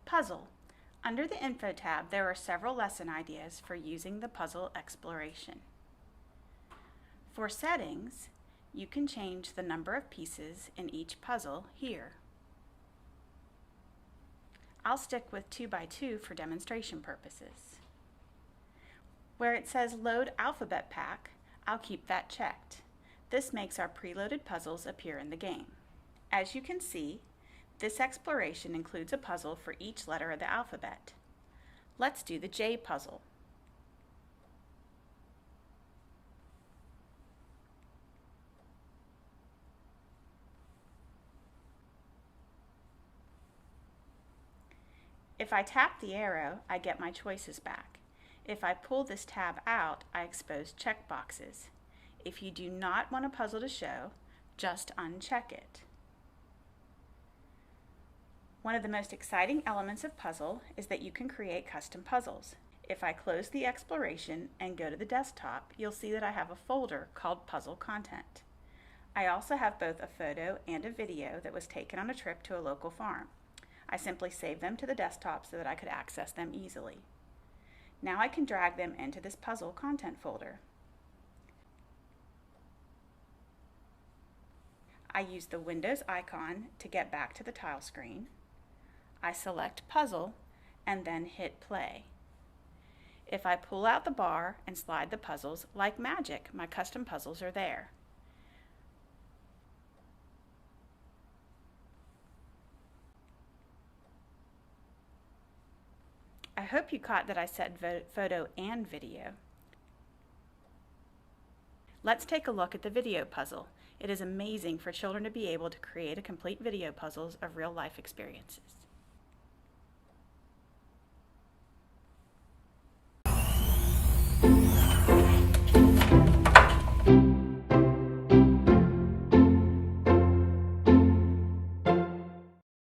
Puzzle. Under the Info tab, there are several lesson ideas for using the puzzle exploration. For settings, you can change the number of pieces in each puzzle here. I'll stick with 2 by 2 for demonstration purposes. Where it says Load Alphabet Pack, I'll keep that checked. This makes our preloaded puzzles appear in the game. As you can see, this exploration includes a puzzle for each letter of the alphabet. Let's do the J puzzle. If I tap the arrow, I get my choices back. If I pull this tab out, I expose checkboxes. If you do not want a puzzle to show, just uncheck it. One of the most exciting elements of puzzle is that you can create custom puzzles. If I close the exploration and go to the desktop, you'll see that I have a folder called Puzzle Content. I also have both a photo and a video that was taken on a trip to a local farm. I simply saved them to the desktop so that I could access them easily. Now I can drag them into this Puzzle Content folder. I use the Windows icon to get back to the tile screen. I select Puzzle and then hit play. If I pull out the bar and slide the puzzles, like magic, my custom puzzles are there. I hope you caught that I said photo and video. Let's take a look at the video puzzle. It is amazing for children to be able to create a complete video puzzles of real life experiences.